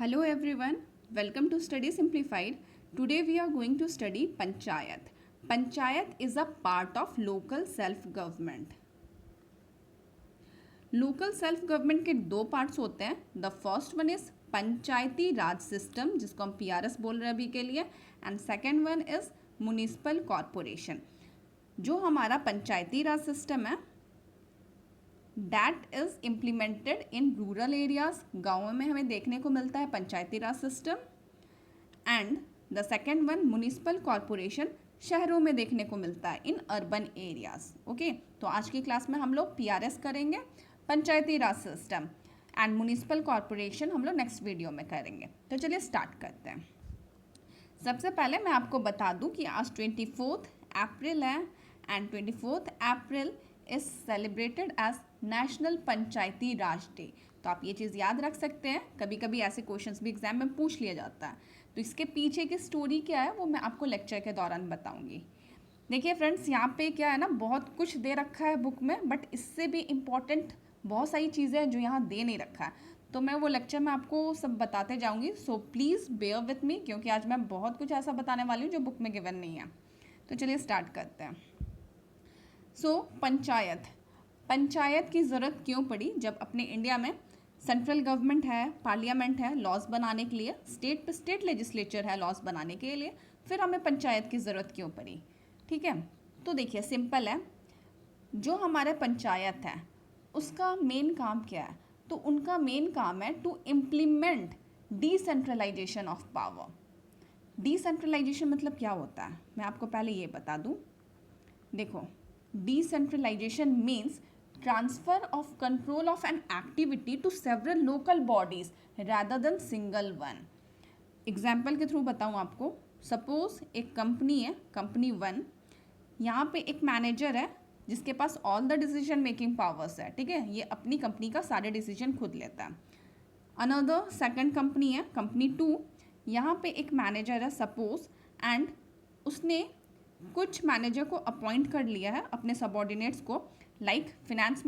Hello everyone, welcome to Study Simplified. Today we are going to study Panchayat. Panchayat is a part of local self-government. Local self government के दो parts होते हैं. The first one is panchayati raj system, जिसको हम PRS बोल रहे हैं अभी के लिए, and second one is municipal corporation. जो हमारा पंचायती राज सिस्टम है that is implemented in rural areas. गाँवों में हमें देखने को मिलता है panchayati raj system. And the second one municipal corporation शहरों में देखने को मिलता है इन अर्बन एरियाज. ओके, तो आज की क्लास में हम लोग पीआरएस करेंगे, पंचायती raj system, and municipal corporation हम लोग नेक्स्ट वीडियो में करेंगे. तो चलिए स्टार्ट करते हैं. सबसे पहले मैं आपको बता दूं कि आज 24 अप्रैल है and 24 April is celebrated as national panchayati raj day. तो आप ये चीज़ याद रख सकते हैं, कभी कभी ऐसे क्वेश्चंस भी एग्जाम में पूछ लिया जाता है. तो इसके पीछे की स्टोरी क्या है वो मैं आपको लेक्चर के दौरान बताऊंगी. देखिए फ्रेंड्स, यहाँ पे क्या है ना, बहुत कुछ दे रखा है बुक में, बट इससे भी इम्पॉर्टेंट बहुत सारी चीज़ें हैं जो यहाँ दे नहीं रखा है. तो मैं वो लेक्चर में आपको सब बताते जाऊँगी. So please bear with me, क्योंकि आज मैं बहुत कुछ ऐसा बताने वाली हूँ जो बुक में गिवन नहीं है. तो चलिए स्टार्ट करते हैं. सो पंचायत की ज़रूरत क्यों पड़ी? जब अपने इंडिया में सेंट्रल गवर्नमेंट है, पार्लियामेंट है लॉज बनाने के लिए, स्टेट लेजिस्लेचर है लॉज बनाने के लिए, फिर हमें पंचायत की ज़रूरत क्यों पड़ी? ठीक है, तो देखिए सिंपल है. जो हमारे पंचायत है उसका मेन काम क्या है? तो उनका मेन काम है to implement decentralisation of power. Decentralisation मतलब क्या होता है, मैं आपको पहले ये बता दूं. देखो, decentralisation means transfer of control of an activity to several local bodies rather than single one. Example के थ्रू बताऊं आपको. सपोज एक कंपनी है, कंपनी 1, यहाँ पे एक मैनेजर है जिसके पास all the decision making powers है. ठीक है, ये अपनी कंपनी का सारे डिसीजन खुद लेता है. अनदर सेकंड कंपनी है, कंपनी 2, यहाँ पे एक मैनेजर है सपोज, एंड उसने कुछ मैनेजर को अपॉइंट कर लिया है अपने सबॉर्डिनेट्स को. लाइक फिनेंस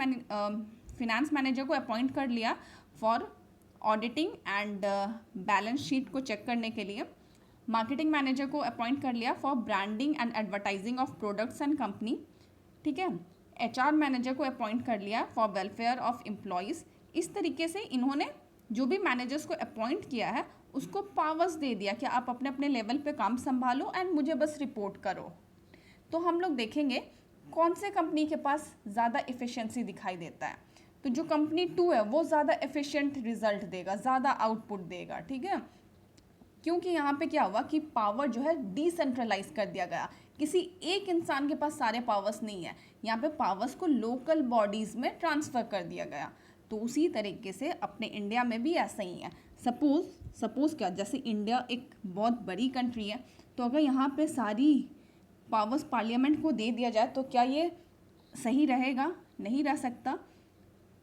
मैनेजर को अपॉइंट कर लिया for auditing and balance sheet को चेक करने के लिए. मार्केटिंग मैनेजर को अपॉइंट कर लिया for branding and advertising of products and company. ठीक है, एचआर मैनेजर को अपॉइंट कर लिया फॉर वेलफेयर ऑफ एम्प्लॉयज़. इस तरीके से इन्होंने जो भी मैनेजर्स को अपॉइंट किया है उसको पावर्स दे दिया कि आप अपने अपने लेवल पे काम संभालो एंड मुझे बस रिपोर्ट करो. तो हम लोग देखेंगे कौन से कंपनी के पास ज़्यादा इफ़िशेंसी दिखाई देता है. तो जो कंपनी 2 है वो ज़्यादा एफिशिएंट रिजल्ट देगा, ज़्यादा आउटपुट देगा. ठीक है, क्योंकि यहाँ पे क्या हुआ कि पावर जो है डिसेंट्रलाइज कर दिया गया. किसी एक इंसान के पास सारे पावर्स नहीं है, यहाँ पे पावर्स को लोकल बॉडीज़ में ट्रांसफ़र कर दिया गया. तो उसी तरीके से अपने इंडिया में भी ऐसा ही है. सपोज़ क्या, जैसे इंडिया एक बहुत बड़ी कंट्री है, तो अगर यहाँ पे सारी पावर्स पार्लियामेंट को दे दिया जाए तो क्या ये सही रहेगा? नहीं रह सकता.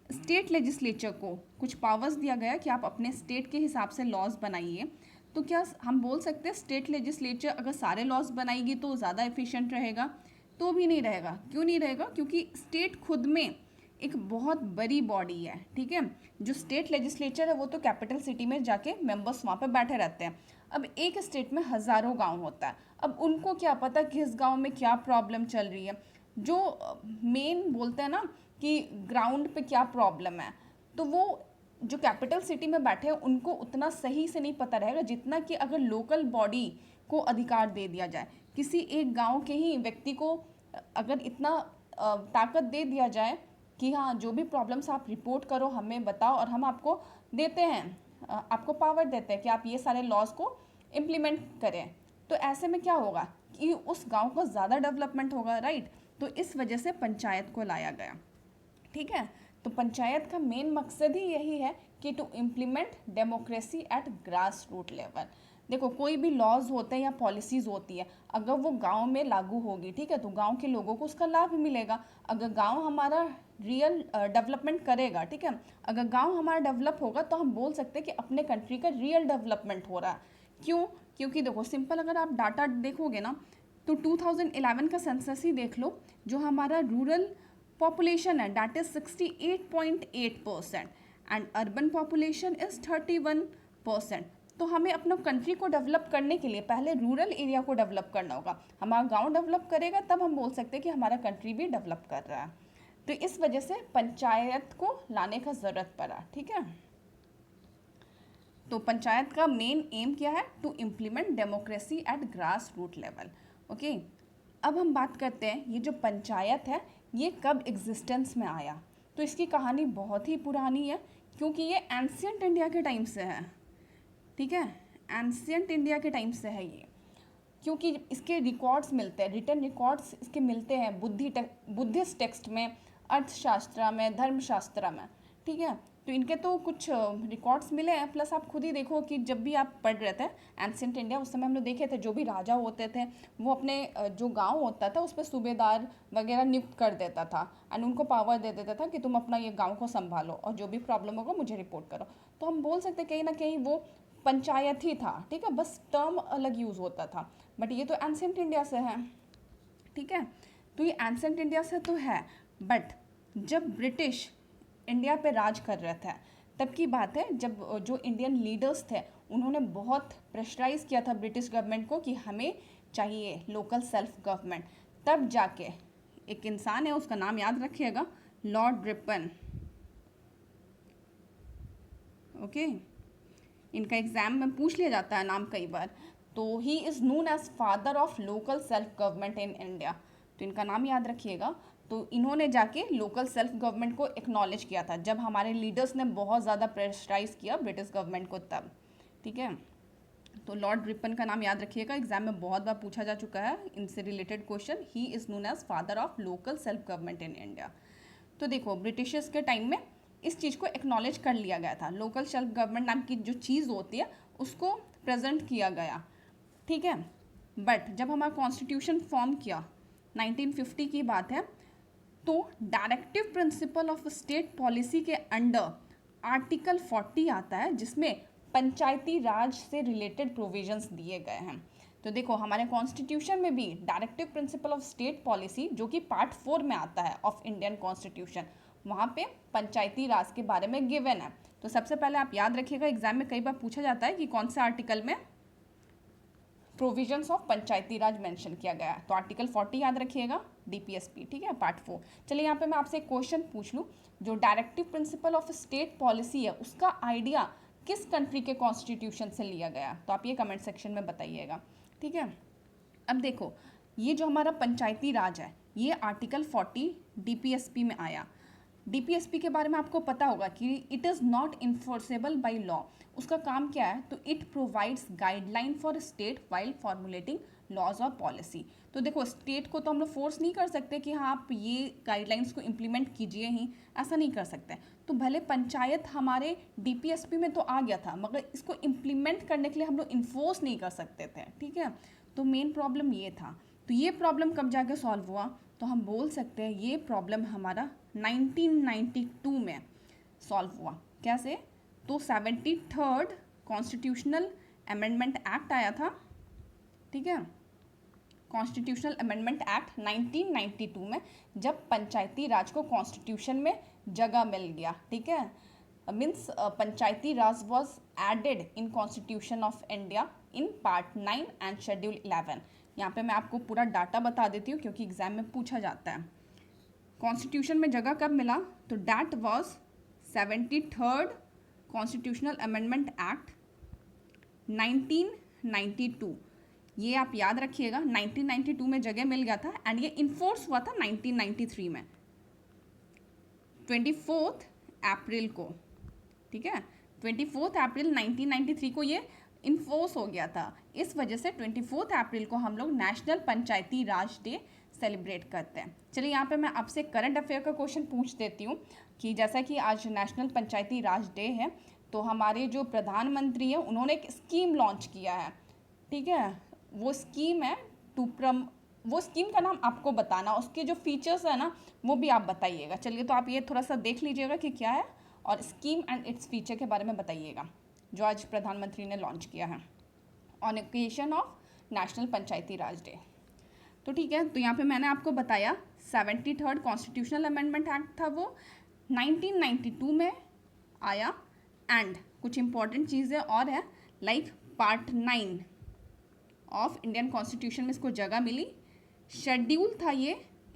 स्टेट लेजिस्लेचर को कुछ पावर्स दिया गया कि आप अपने स्टेट के हिसाब से लॉज बनाइए. तो क्या हम बोल सकते हैं स्टेट लेजिस्लेचर अगर सारे लॉज बनाएगी तो ज़्यादा एफिशिएंट रहेगा? तो भी नहीं रहेगा. क्यों नहीं रहेगा? क्योंकि स्टेट खुद में एक बहुत बड़ी बॉडी है. ठीक है, जो स्टेट लेजिस्लेचर है वो तो कैपिटल सिटी में जाके मेंबर्स वहाँ पे बैठे रहते हैं. अब एक स्टेट में हज़ारों गांव होता है. अब उनको क्या पता कि इस गांव में क्या प्रॉब्लम चल रही है? जो मेन बोलते हैं ना कि ग्राउंड पे क्या प्रॉब्लम है, तो वो जो कैपिटल सिटी में बैठे हैं उनको उतना सही से नहीं पता रहेगा जितना कि अगर लोकल बॉडी को अधिकार दे दिया जाए. किसी एक गांव के ही व्यक्ति को अगर इतना ताकत दे दिया जाए कि हाँ, जो भी प्रॉब्लम्स आप रिपोर्ट करो, हमें बताओ और हम आपको देते हैं, आपको पावर देते हैं कि आप ये सारे लॉज को इम्प्लीमेंट करें. तो ऐसे में क्या होगा कि उस गांव का ज़्यादा डेवलपमेंट होगा. राइट, तो इस वजह से पंचायत को लाया गया. ठीक है, तो पंचायत का मेन मकसद ही यही है कि to implement democracy at grass root level. देखो, कोई भी लॉज होते हैं या पॉलिसीज़ होती है, अगर वो गांव में लागू होगी, ठीक है, तो गांव के लोगों को उसका लाभ मिलेगा. अगर गांव हमारा रियल डेवलपमेंट करेगा, ठीक है, अगर गांव हमारा डेवलप होगा तो हम बोल सकते हैं कि अपने कंट्री का रियल डेवलपमेंट हो रहा है. क्यों? क्योंकि देखो सिंपल, अगर आप डाटा देखोगे ना तो 2011 का सेंसस ही देख लो. जो हमारा रूरल पॉपुलेशन है that is 68.8% and urban population is 31 percent. तो हमें अपना कंट्री को डेवलप करने के लिए पहले रूरल एरिया को डेवलप करना होगा। हमारा गांव डेवलप करेगा तब हम बोल सकते हैं कि हमारा कंट्री भी डेवलप कर रहा है। तो इस वजह से पंचायत को लाने का ज़रूरत पड़ा, ठीक है। तो पंचायत का मेन एम क्या है? To implement democracy at grass root level. Okay, अब हम बात करते हैं ये जो पंचायत है ये कब एग्जिस्टेंस में आया। तो इसकी कहानी बहुत ही पुरानी है, क्योंकि ये एंशियंट इंडिया के टाइम से है, ठीक है। एंशियंट इंडिया के टाइम से है ये, क्योंकि इसके रिकॉर्ड्स मिलते हैं, रिटन रिकॉर्ड्स इसके मिलते हैं बुद्धिस्ट टेक्स्ट में, अर्थशास्त्र में, धर्मशास्त्र में, ठीक है। तो इनके तो कुछ रिकॉर्ड्स मिले हैं। प्लस आप खुद ही देखो कि जब भी आप पढ़ रहे थे एंशियंट इंडिया, उस समय हम लोग देखे थे जो भी राजा होते थे वो अपने जो गांव होता था उस पर सूबेदार वगैरह नियुक्त कर देता था एंड उनको पावर दे देता था कि तुम अपना ये गाँव को संभालो और जो भी प्रॉब्लम होगा मुझे रिपोर्ट करो। तो हम बोल सकते कहीं ना कहीं वो पंचायत ही था, ठीक है, बस टर्म अलग यूज़ होता था। बट ये तो एंशियंट इंडिया से है, ठीक है। तो ये एंशियंट इंडिया से तो है, बट जब ब्रिटिश इंडिया पे राज कर रहे थे तब की बात है, जब जो इंडियन लीडर्स थे उन्होंने बहुत प्रेशराइज किया था ब्रिटिश गवर्नमेंट को कि हमें चाहिए लोकल सेल्फ गवर्नमेंट। तब जाके एक इंसान है, उसका नाम याद रखिएगा, लॉर्ड रिपन। ओके, इनका एग्जाम में पूछ लिया जाता है नाम कई बार। तो he is known as father of local self government in India. तो इनका नाम याद रखिएगा। तो इन्होंने जाके लोकल सेल्फ गवर्नमेंट को एक्नॉलेज किया था जब हमारे लीडर्स ने बहुत ज़्यादा प्रेशराइज किया ब्रिटिश गवर्नमेंट को तब, ठीक है। तो लॉर्ड रिपन का नाम याद रखिएगा, एग्जाम में बहुत बार पूछा जा चुका है इनसे related question. He is known as father of local self government in India. तो देखो ब्रिटिशर्स के टाइम में इस चीज़ को एक्नॉलेज कर लिया गया था, लोकल सेल्फ गवर्नमेंट नाम की जो चीज़ होती है उसको प्रेजेंट किया गया, ठीक है। बट जब हमारा कॉन्स्टिट्यूशन फॉर्म किया 1950 की बात है, तो directive principle of state policy के अंडर आर्टिकल 40 आता है जिसमें पंचायती राज से रिलेटेड प्रोविजंस दिए गए हैं। तो देखो हमारे कॉन्स्टिट्यूशन में भी directive principle of state policy जो कि पार्ट 4 में आता है ऑफ इंडियन कॉन्स्टिट्यूशन, वहाँ पे पंचायती राज के बारे में गिवन है। तो सबसे पहले आप याद रखिएगा, एग्जाम में कई बार पूछा जाता है कि कौन से आर्टिकल में provisions of panchayati Raj mention किया गया है। तो आर्टिकल 40 याद रखिएगा, डीपीएसपी, ठीक है, पार्ट 4। चलिए यहाँ पे मैं आपसे एक क्वेश्चन पूछ लूँ, जो directive principle of state policy है उसका आइडिया किस कंट्री के कॉन्स्टिट्यूशन से लिया गया? तो आप ये कमेंट सेक्शन में बताइएगा, ठीक है। अब देखो ये जो हमारा पंचायती राज है ये आर्टिकल 40 डीपीएसपी में आया। डीपीएसपी के बारे में आपको पता होगा कि it is not enforceable by law. उसका काम क्या है? तो it provides guideline for state while formulating laws और पॉलिसी। तो देखो स्टेट को तो हम लोग फोर्स नहीं कर सकते कि हाँ आप ये गाइडलाइंस को इम्प्लीमेंट कीजिए ही, ऐसा नहीं कर सकते। तो भले पंचायत हमारे डीपीएसपी में तो आ गया था मगर इसको इम्प्लीमेंट करने के लिए हम लोग इन्फोर्स नहीं कर सकते थे, ठीक है। तो मेन प्रॉब्लम ये था। तो ये प्रॉब्लम कब जाके सॉल्व हुआ? तो हम बोल सकते हैं ये प्रॉब्लम हमारा 1992 में सॉल्व हुआ। कैसे? तो 73rd कॉन्स्टिट्यूशनल अमेंडमेंट एक्ट आया था, ठीक है, कॉन्स्टिट्यूशनल अमेंडमेंट एक्ट 1992 में, जब पंचायती राज को कॉन्स्टिट्यूशन में जगह मिल गया, ठीक है। Means panchayati raj was added in constitution of India in part 9 and schedule 11। यहाँ पे मैं आपको पूरा डाटा बता देती हूँ क्योंकि एग्जाम में पूछा जाता है। कॉन्स्टिट्यूशन में जगह कब मिला? तो that was 73rd constitutional amendment act 1992। ये आप याद रखिएगा, 1992 में जगह मिल गया था एंड ये इन्फोर्स हुआ था 1993 में 24 अप्रैल को, ठीक है। 24 अप्रैल 1993 को ये इन्फोर्स हो गया था। इस वजह से 24 अप्रैल को हम लोग national panchayati raj day celebrate करते हैं। चलिए यहाँ पे मैं आपसे करंट अफेयर का क्वेश्चन पूछ देती हूँ कि जैसा कि आज नेशनल पंचायती राज डे है तो हमारे जो प्रधानमंत्री हैं उन्होंने एक स्कीम लॉन्च किया है, ठीक है। वो स्कीम है वो स्कीम का नाम आपको बताना, उसके जो फीचर्स है ना वो भी आप बताइएगा। चलिए तो आप ये थोड़ा सा देख लीजिएगा कि क्या है और स्कीम एंड इट्स फीचर के बारे में बताइएगा जो आज प्रधानमंत्री ने लॉन्च किया है on occasion of national panchayati raj day. तो ठीक है, तो यहाँ पे मैंने आपको बताया 73rd कॉन्स्टिट्यूशनल अमेंडमेंट एक्ट था, वो 1992 में आया एंड कुछ इंपॉर्टेंट चीज़ें और हैं, like part 9 of Indian constitution में इसको जगह मिली। शेड्यूल था ये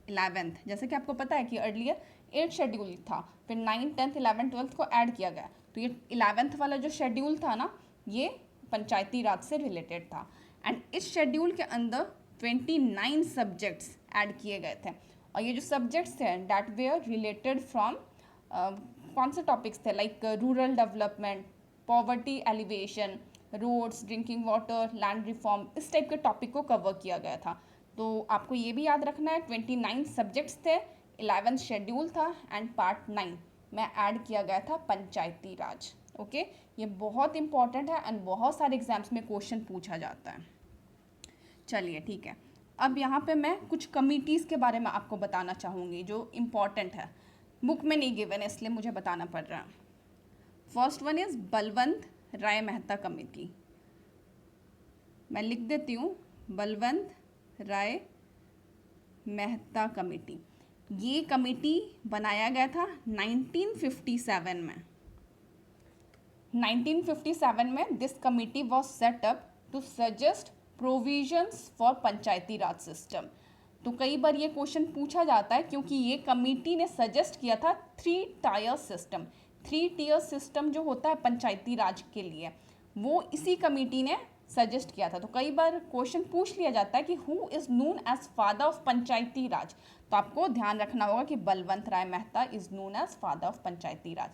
11th, जैसे कि आपको पता है कि अर्लियर 8 शेड्यूल था, फिर 9, 10th, 11th, 12th को ऐड किया गया, तो ये 11th वाला जो शेड्यूल था ना, ये पंचायती राज से रिलेटेड था। एंड इस शेड्यूल के अंदर 29 सब्जेक्ट्स ऐड किए गए थे, और ये जो सब्जेक्ट्स थे डैट वेयर रिलेटेड फ्रॉम कौन से टॉपिक्स थे, like rural development, poverty alleviation, roads, drinking water, land reform, इस टाइप के टॉपिक को कवर किया गया था। तो आपको ये भी याद रखना है 29 सब्जेक्ट्स थे, 11th शेड्यूल था, एंड पार्ट 9 में ऐड किया गया था पंचायती राज। ओके, ये बहुत इंपॉर्टेंट है एंड बहुत सारे एग्जाम्स में क्वेश्चन पूछा जाता है। चलिए ठीक है, अब यहाँ पे मैं कुछ कमिटीज़ के बारे में आपको बताना चाहूँगी जो इम्पॉर्टेंट है, बुक में नहीं गिवन है इसलिए मुझे बताना पड़ रहा है। First one is Balwant Rai Mehta committee. मैं लिख देती हूँ, बलवंत राय मेहता कमेटी। ये कमेटी बनाया गया था 1957 में। 1957 में this committee was set up to suggest provisions for panchayati raj system. तो कई बार ये क्वेश्चन पूछा जाता है क्योंकि ये कमेटी ने सजेस्ट किया था 3 टायर सिस्टम। 3 टियर सिस्टम जो होता है पंचायती राज के लिए, वो इसी कमेटी ने सजेस्ट किया था। तो कई बार क्वेश्चन पूछ लिया जाता है कि who is known as father of panchayati raj, तो आपको ध्यान रखना होगा कि Balwant Rai Mehta is known as father of panchayati raj.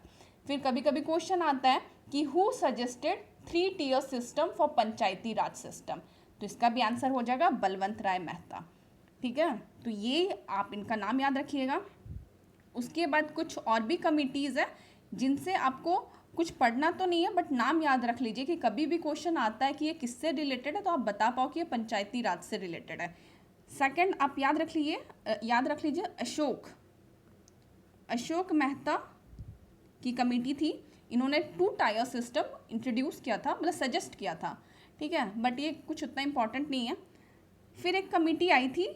फिर कभी कभी क्वेश्चन आता है कि who suggested 3 tier system for panchayati raj system, तो इसका भी आंसर हो जाएगा बलवंत राय मेहता। ठीक है, तो ये आप इनका नाम याद रखिएगा। उसके बाद कुछ और भी कमिटीज़ है जिनसे आपको कुछ पढ़ना तो नहीं है, बट नाम याद रख लीजिए कि कभी भी क्वेश्चन आता है कि ये किससे रिलेटेड है तो आप बता पाओ कि ये पंचायती राज से रिलेटेड है। सेकंड आप याद रख लीजिए अशोक मेहता की कमेटी थी। इन्होंने 2 टायर सिस्टम इंट्रोड्यूस किया था, मतलब सजेस्ट किया था। ठीक है, बट ये कुछ उतना इम्पोर्टेंट नहीं है। फिर एक कमेटी आई थी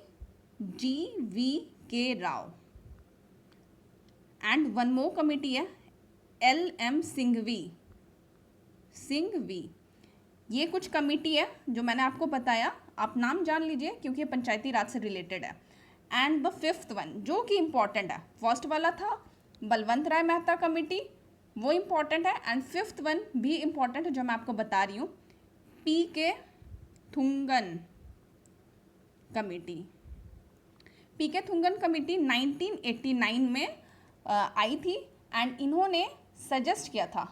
GVK Rao, and one more committee है LM सिंघवी। ये कुछ कमेटी है जो मैंने आपको बताया, आप नाम जान लीजिए क्योंकि ये पंचायती राज से रिलेटेड है। एंड द 5th वन जो कि इम्पॉर्टेंट है, फर्स्ट वाला था बलवंत राय मेहता कमेटी, वो इम्पॉर्टेंट है, एंड 5th वन भी इम्पॉर्टेंट है जो मैं आपको बता रही हूँ, PK Thungon committee. PK Thungon committee 1989 में आई थी, एंड इन्होंने सजेस्ट किया था,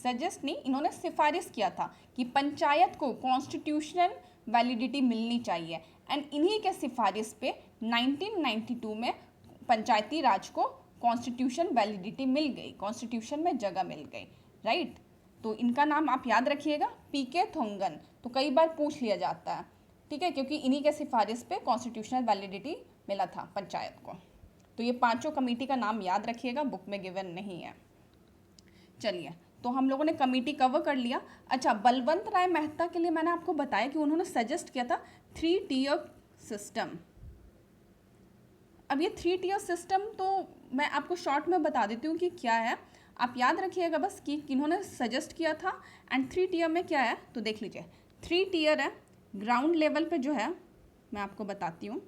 इन्होंने सिफारिश किया था कि पंचायत को कॉन्स्टिट्यूशनल वैलिडिटी मिलनी चाहिए, एंड इन्हीं के सिफारिश पे 1992 में पंचायती राज को कॉन्स्टिट्यूशन वैलिडिटी मिल गई, कॉन्स्टिट्यूशन में जगह मिल गई, राइट। तो इनका नाम आप याद रखिएगा, PK थुंगन। तो कई बार पूछ लिया जाता है, ठीक है, क्योंकि इन्हीं के सिफारिश पे कॉन्स्टिट्यूशनल वैलिडिटी मिला था पंचायत को। तो ये 5 कमेटी का नाम याद रखिएगा, बुक में गिवन नहीं है। चलिए, तो हम लोगों ने कमेटी कवर कर लिया। अच्छा, बलवंत राय मेहता के लिए मैंने आपको बताया कि उन्होंने सजेस्ट किया था 3 टियर सिस्टम। अब ये 3 टियर सिस्टम तो मैं आपको शॉर्ट में बता देती हूँ कि क्या है, आप याद रखिएगा बस कि इन्होंने सजेस्ट किया था। एंड 3 टियर में क्या है तो देख लीजिए, 3 टियर है, ग्राउंड लेवल पे जो है मैं आपको बताती हूँ।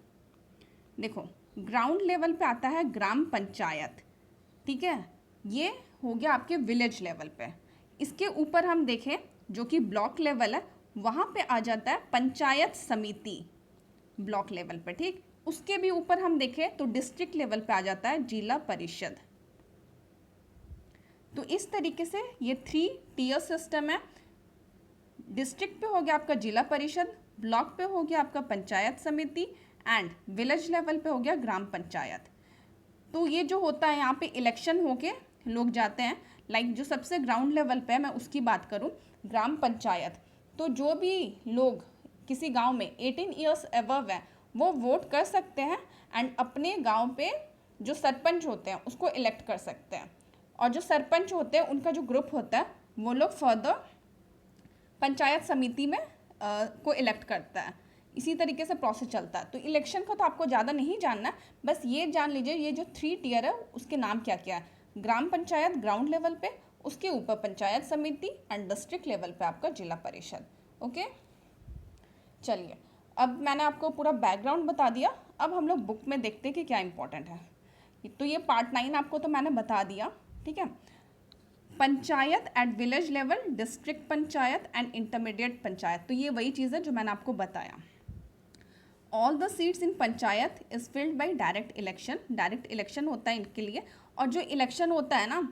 देखो, ग्राउंड लेवल पे आता है ग्राम पंचायत, ठीक है, ये हो गया आपके विलेज लेवल पे। इसके ऊपर हम देखें जो कि ब्लॉक लेवल है, वहाँ पे आ जाता है पंचायत समिति ब्लॉक लेवल पे, ठीक। उसके भी ऊपर हम देखें तो डिस्ट्रिक्ट लेवल पे आ जाता है जिला परिषद। तो इस तरीके से ये 3 टियर सिस्टम है। डिस्ट्रिक्ट पे हो गया आपका जिला परिषद, ब्लॉक पे हो गया आपका पंचायत समिति, एंड विलेज लेवल पे हो गया ग्राम पंचायत। तो ये जो होता है यहाँ पे इलेक्शन होके लोग जाते हैं, लाइक जो सबसे ग्राउंड लेवल पे है मैं उसकी बात करूँ, ग्राम पंचायत, तो जो भी लोग किसी गांव में 18 ईयर्स अबव है वो वोट कर सकते हैं, एंड अपने गांव पे जो सरपंच होते हैं उसको इलेक्ट कर सकते हैं, और जो सरपंच होते हैं उनका जो ग्रुप होता है वो लोग फर्दर पंचायत समिति में को इलेक्ट करता है। इसी तरीके से प्रोसेस चलता है। तो इलेक्शन का तो आपको ज़्यादा नहीं जानना, बस ये जान लीजिए ये जो 3 टियर है उसके नाम क्या क्या है। ग्राम पंचायत ग्राउंड लेवल पे, उसके ऊपर पंचायत समिति एंड डिस्ट्रिक्ट लेवल पे आपका जिला परिषद। ओके, चलिए अब मैंने आपको पूरा बैकग्राउंड बता दिया। अब हम लोग बुक में देखते हैं कि क्या इंपॉर्टेंट है। तो ये पार्ट 9 आपको तो मैंने बता दिया, ठीक है। Panchayat at village level, district panchayat and intermediate panchayat, तो ये वही चीज़ है जो मैंने आपको बताया। All the seats in panchayat is filled by direct election, direct election होता है इनके लिए। और जो इलेक्शन होता है ना,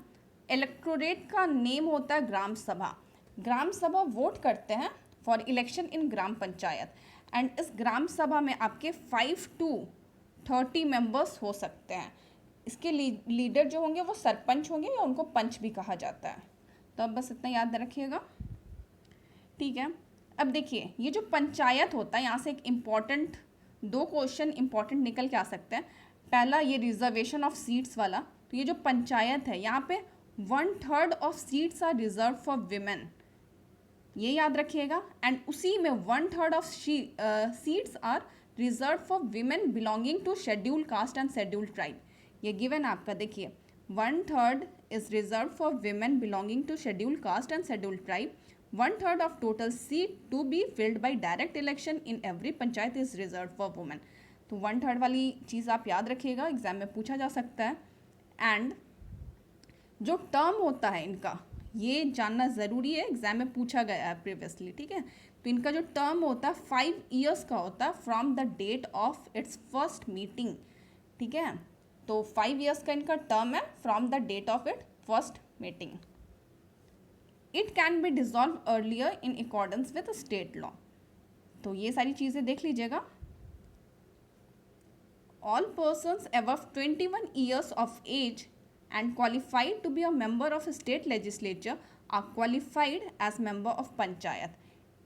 इलेक्टोरेट का नेम होता है ग्राम सभा। ग्राम सभा वोट करते हैं for election in gram panchayat, and इस ग्राम सभा में आपके 5 to 30 मेंबर्स हो सकते हैं। इसके लीडर जो होंगे वो सरपंच होंगे या उनको पंच भी कहा जाता है। तो अब बस इतना याद रखिएगा, ठीक है। अब देखिए ये जो पंचायत होता है, यहाँ से एक इम्पॉर्टेंट 2 क्वेश्चन इम्पॉर्टेंट निकल के आ सकते हैं। पहला ये रिजर्वेशन ऑफ सीट्स वाला, तो ये जो पंचायत है यहाँ पे 1/3 of seats are reserve for women, ये याद रखिएगा। एंड उसी में 1/3 of seats are reserve for women belonging to schedule caste and schedule tribe. ये गिवन आपका देखिए, 1/3 is reserve for women belonging to schedule caste and schedule tribe. 1/3 of total seat to be filled by direct election in every panchayat is reserved for women। तो 1/3 वाली चीज़ आप याद रखिएगा, exam में पूछा जा सकता है। एंड जो टर्म होता है इनका, ये जानना ज़रूरी है, एग्जाम में पूछा गया है प्रीवियसली, ठीक है। तो इनका जो टर्म होता है 5 years का होता है from the date of its first meeting, ठीक है। तो 5 years का इनका टर्म है from the date of it first meeting. It can be dissolve earlier in accordance with state law. तो ये सारी चीज़ें देख लीजिएगा। All persons above 21 years of age and qualified to be a member of state legislature are qualified as member of panchayat.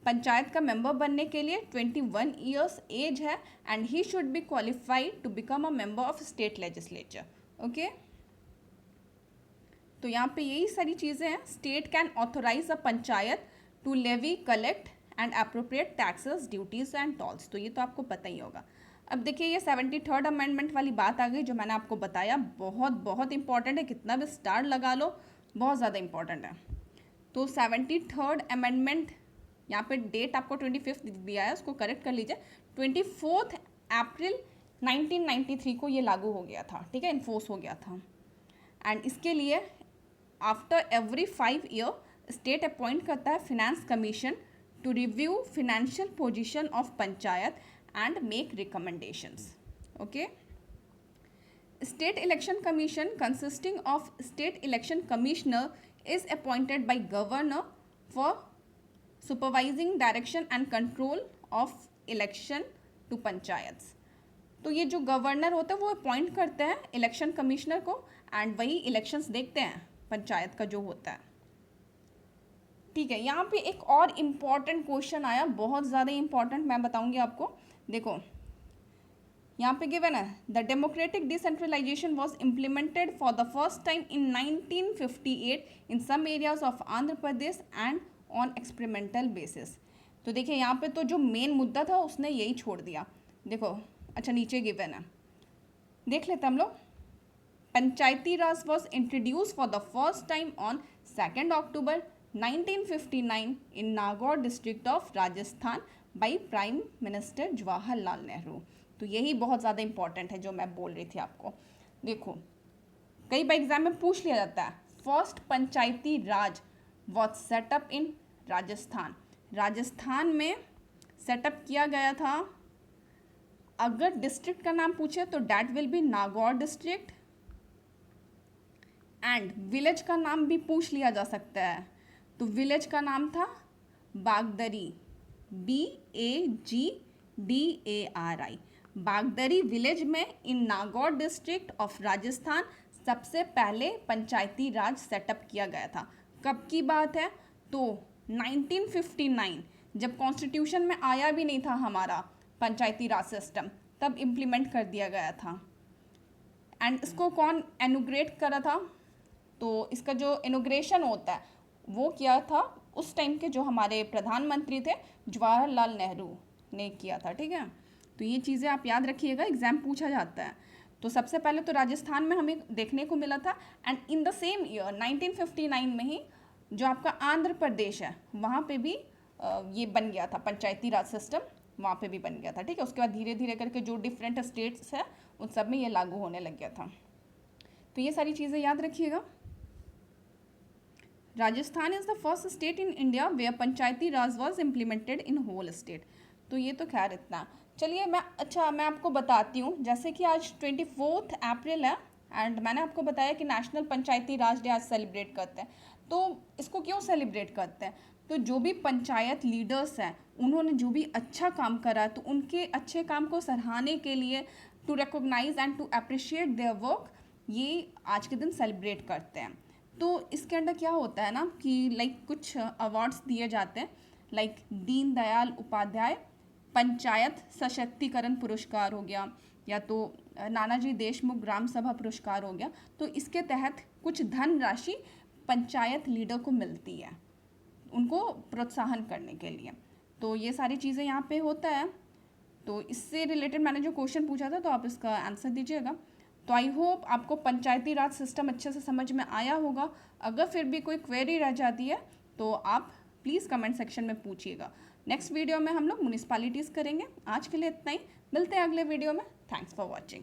Panchayat का member बनने के लिए 21 years एज है and he should be qualified to become a member of state legislature. Okay, तो यहाँ पे यही सारी चीज़ें हैं। State can authorise a panchayat to levy, collect and appropriate taxes, duties and tolls. तो ये तो आपको पता ही होगा। अब देखिए ये 73rd अमेंडमेंट वाली बात आ गई, जो मैंने आपको बताया बहुत बहुत इंपॉर्टेंट है, कितना भी स्टार लगा लो बहुत ज़्यादा इंपॉर्टेंट है। तो 73rd अमेंडमेंट, यहाँ पे डेट आपको 25 दिया है, उसको करेक्ट कर लीजिए। 24 अप्रैल 1993 को ये लागू हो गया था, ठीक है, इन्फोर्स हो गया था। एंड इसके लिए after every 5 year state appoint करता है finance commission to review financial position of panchayat and make recommendations. Okay, state election commission consisting of state election commissioner is appointed by governor for supervising direction and control of election to panchayats. तो ये जो governor होता है वो appoint करते हैं election commissioner को, and वही इलेक्शंस देखते हैं पंचायत का जो होता है, ठीक है। यहाँ पे एक और इम्पॉर्टेंट क्वेश्चन आया, बहुत ज़्यादा इम्पॉर्टेंट, मैं बताऊंगी आपको। देखो यहाँ पे गिवन है, the democratic decentralisation was implemented for the first time in 1958 in some areas of Andhra Pradesh and on experimental basis. तो देखिए यहाँ पे तो जो मेन मुद्दा था उसने यही छोड़ दिया। देखो अच्छा नीचे गिवन है, देख लेते हम लोग। Panchayati raj was introduce for the first time on 2 October 1959 in Nagaur district of Rajasthan by prime minister Jawaharlal Nehru. तो यही बहुत ज़्यादा इंपॉर्टेंट है जो मैं बोल रही थी आपको। देखो कई बार एग्जाम में पूछ लिया जाता है, first panchayati raj was set up in Rajasthan. Rajasthan में सेटअप किया गया था। अगर डिस्ट्रिक्ट का नाम पूछे तो that will be Nagaur district, and village का नाम भी पूछ लिया जा सकता है। तो विलेज का नाम था बागदरी, BAGDARI। बागदरी विलेज में इन नागौर डिस्ट्रिक्ट ऑफ राजस्थान सबसे पहले पंचायती राज सेटअप किया गया था। कब की बात है? तो 1959, जब कॉन्स्टिट्यूशन में आया भी नहीं था हमारा पंचायती राज सिस्टम, तब इम्प्लीमेंट कर दिया गया था। एंड इसको कौन इनॉग्रेट करा था? तो इसका जो इनॉग्रेशन होता है वो किया था उस टाइम के जो हमारे प्रधानमंत्री थे जवाहरलाल नेहरू ने किया था, ठीक है। तो ये चीज़ें आप याद रखिएगा, एग्जाम पूछा जाता है। तो सबसे पहले तो राजस्थान में हमें देखने को मिला था, and in the same year 1959 में ही जो आपका आंध्र प्रदेश है वहाँ पे भी ये बन गया था, पंचायती राज सिस्टम वहाँ पे भी बन गया था, ठीक है। उसके बाद धीरे धीरे करके जो डिफरेंट स्टेट्स है उन सब में ये लागू होने लग गया था। तो ये सारी चीज़ें याद रखिएगा। Rajasthan is the first state in India where panchayati raj was implemented in whole state. तो ये तो खैर इतना। चलिए मैं आपको बताती हूँ, जैसे कि आज 24 अप्रैल है एंड मैंने आपको बताया कि नेशनल पंचायती राज डे आज सेलिब्रेट करते हैं। तो इसको क्यों सेलिब्रेट करते हैं? तो जो भी पंचायत लीडर्स हैं उन्होंने जो भी अच्छा काम करा तो उनके अच्छे काम को सराहने के लिए, to recognise and to appreciate their work, ये आज के दिन सेलिब्रेट करते हैं। तो इसके अंदर क्या होता है ना कि लाइक कुछ अवार्ड्स दिए जाते हैं, लाइक दीन दयाल उपाध्याय पंचायत सशक्तिकरण पुरस्कार हो गया, या तो नानाजी देशमुख ग्राम सभा पुरस्कार हो गया। तो इसके तहत कुछ धनराशि पंचायत लीडर को मिलती है उनको प्रोत्साहन करने के लिए। तो ये सारी चीज़ें यहाँ पे होता है। तो इससे रिलेटेड मैंने जो क्वेश्चन पूछा था तो आप इसका आंसर दीजिएगा। तो आई होप आपको पंचायती राज सिस्टम अच्छे से समझ में आया होगा। अगर फिर भी कोई क्वेरी रह जाती है तो आप प्लीज़ कमेंट सेक्शन में पूछिएगा। नेक्स्ट वीडियो में हम लोग म्यूनिसिपैलिटीज़ करेंगे। आज के लिए इतना ही, मिलते हैं अगले वीडियो में। Thanks for watching.